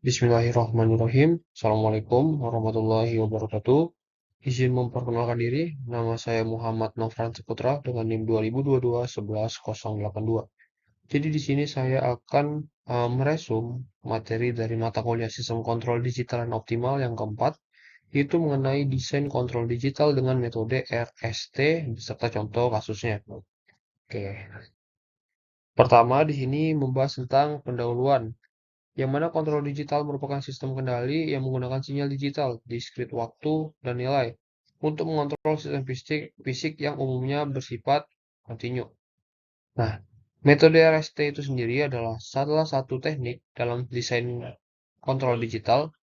Bismillahirrahmanirrahim. Assalamualaikum warahmatullahi wabarakatuh. Izin memperkenalkan diri, nama saya Muhammad Nofran Saputra dengan NIM 2022-11082. Jadi di sini saya akan meresum materi dari mata kuliah Sistem Kontrol Digital dan Optimal yang keempat, yaitu mengenai desain kontrol digital dengan metode RST beserta contoh kasusnya. Oke. Pertama di sini membahas tentang pendahuluan, yang mana kontrol digital merupakan sistem kendali yang menggunakan sinyal digital, diskrit waktu, dan nilai untuk mengontrol sistem fisik yang umumnya bersifat kontinu. Nah, metode RST itu sendiri adalah salah satu teknik dalam desain kontrol digital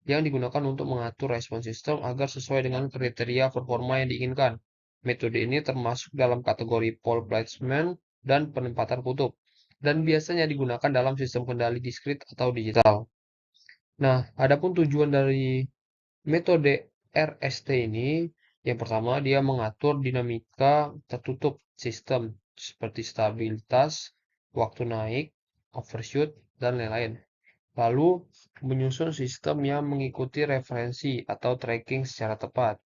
yang digunakan untuk mengatur respon sistem agar sesuai dengan kriteria performa yang diinginkan. Metode ini termasuk dalam kategori pole placement dan penempatan kutub, dan biasanya digunakan dalam sistem kendali diskrit atau digital. Nah, adapun tujuan dari metode RST ini, yang pertama dia mengatur dinamika tertutup sistem seperti stabilitas, waktu naik, overshoot, dan lain-lain. Lalu, menyusun sistem yang mengikuti referensi atau tracking secara tepat.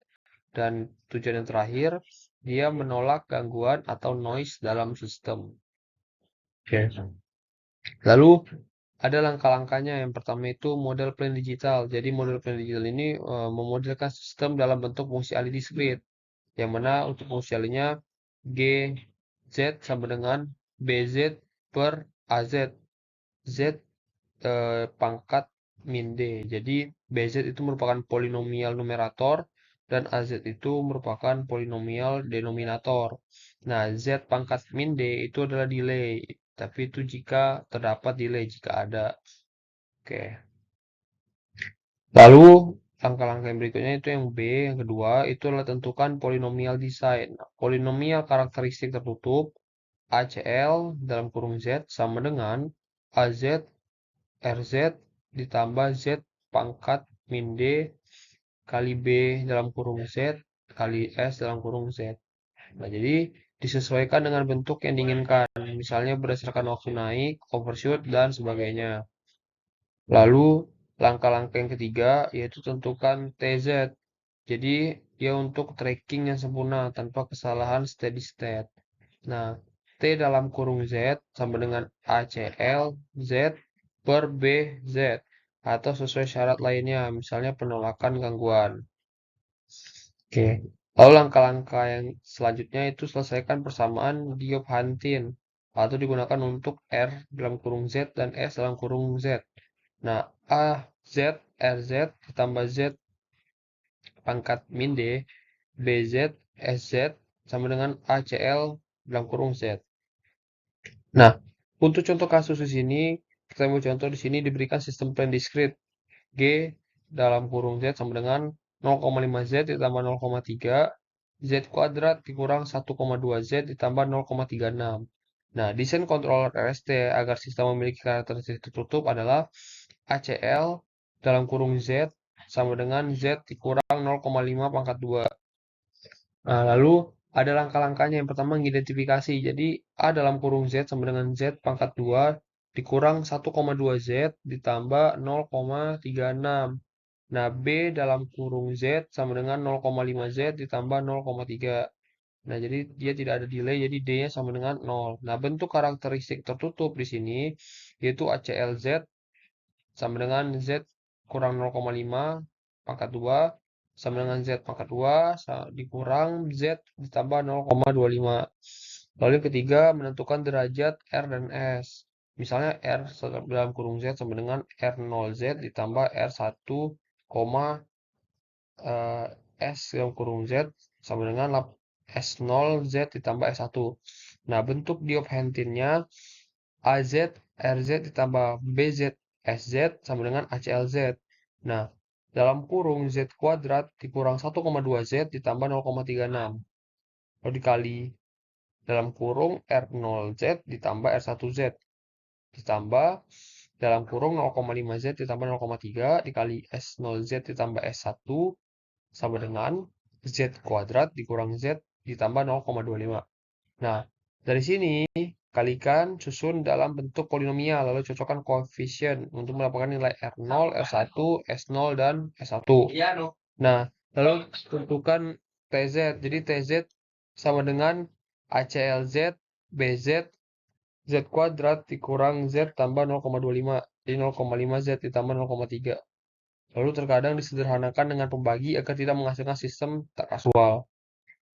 Dan tujuan yang terakhir, dia menolak gangguan atau noise dalam sistem. Oke. Lalu, ada langkah-langkahnya. Yang pertama itu model plan digital. Jadi model plan digital ini memodelkan sistem dalam bentuk fungsi alih diskrit, yang mana untuk fungsi alihnya G, Z sama dengan BZ per AZ. Z pangkat min D. Jadi BZ itu merupakan polinomial numerator dan AZ itu merupakan polinomial denominator. Nah, Z pangkat min D itu adalah delay, tapi itu jika terdapat delay, jika ada. Oke. Lalu langkah-langkah yang berikutnya itu yang B, yang kedua itu adalah tentukan polinomial design. Nah, polinomial karakteristik tertutup ACL dalam kurung Z sama dengan AZ RZ ditambah Z pangkat min D kali B dalam kurung Z kali S dalam kurung Z. Nah, jadi disesuaikan dengan bentuk yang diinginkan, misalnya berdasarkan waktu naik, overshoot, dan sebagainya. Lalu, langkah-langkah yang ketiga yaitu tentukan TZ. Jadi, dia untuk tracking yang sempurna tanpa kesalahan steady state. Nah, T dalam kurung Z sama dengan ACL Z per BZ atau sesuai syarat lainnya, misalnya penolakan gangguan. Oke. Lalu langkah-langkah yang selanjutnya itu selesaikan persamaan Diop-Hantin atau digunakan untuk R dalam kurung Z dan S dalam kurung Z. Nah, A Z RZ ditambah Z pangkat min D BZ SZ sama dengan ACL dalam kurung Z. Nah, untuk contoh kasus di sini, kita ambil contoh di sini diberikan sistem plan diskrit G dalam kurung Z sama dengan 0,5 Z ditambah 0,3 Z kuadrat dikurang 1,2 Z ditambah 0,36. Nah, desain controller RST agar sistem memiliki karakteristik tertutup adalah ACL dalam kurung Z sama dengan Z dikurang 0,5 pangkat 2. Nah, lalu ada langkah-langkahnya. Yang pertama, mengidentifikasi. Jadi, A dalam kurung Z sama dengan Z pangkat 2 dikurang 1,2 Z ditambah 0,36. Nah, B dalam kurung Z sama dengan 0,5 Z ditambah 0,3. Nah, jadi dia tidak ada delay, jadi D-nya sama dengan 0. Nah, bentuk karakteristik tertutup di sini yaitu ACLZ sama dengan Z kurang 0,5 pangkat 2 sama dengan Z pangkat 2 dikurang Z ditambah 0,25. Lalu yang ketiga, menentukan derajat R dan S. Misalnya R dalam kurung Z sama dengan R0Z ditambah R1, S dalam kurung Z sama dengan S0Z ditambah S1. Nah, bentuk Diop-Hantin-nya AZ RZ ditambah BZ SZ sama dengan ACLZ. Nah, dalam kurung Z kuadrat dikurang 1,2 Z ditambah 0,36. Lalu dikali dalam kurung R0Z ditambah R1Z ditambah dalam kurung 0,5 Z ditambah 0,3 dikali S0Z ditambah S1 sama dengan Z kuadrat dikurang Z ditambah 0,25. Nah, dari sini Kalikan, susun dalam bentuk polinomial, lalu cocokkan koefisien untuk mendapatkan nilai R0, R1, S0, dan S1. Nah, lalu tentukan TZ. Jadi TZ sama dengan ACLZ, BZ, Z kuadrat dikurang Z tambah 0,25. Jadi 0,5 Z ditambah 0,3. Lalu terkadang disederhanakan dengan pembagi agar tidak menghasilkan sistem tak kasual.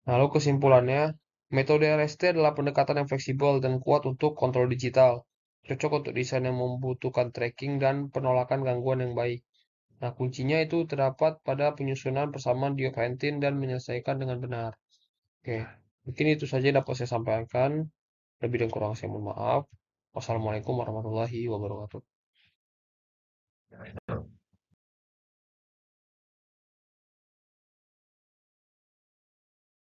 Lalu kesimpulannya, metode LST adalah pendekatan yang fleksibel dan kuat untuk kontrol digital. Cocok untuk desain yang membutuhkan tracking dan penolakan gangguan yang baik. Nah, kuncinya itu terdapat pada penyusunan persamaan Diophantine dan menyelesaikan dengan benar. Oke, mungkin itu saja dapat saya sampaikan. Lebih dan kurang saya mohon maaf. Wassalamualaikum warahmatullahi wabarakatuh.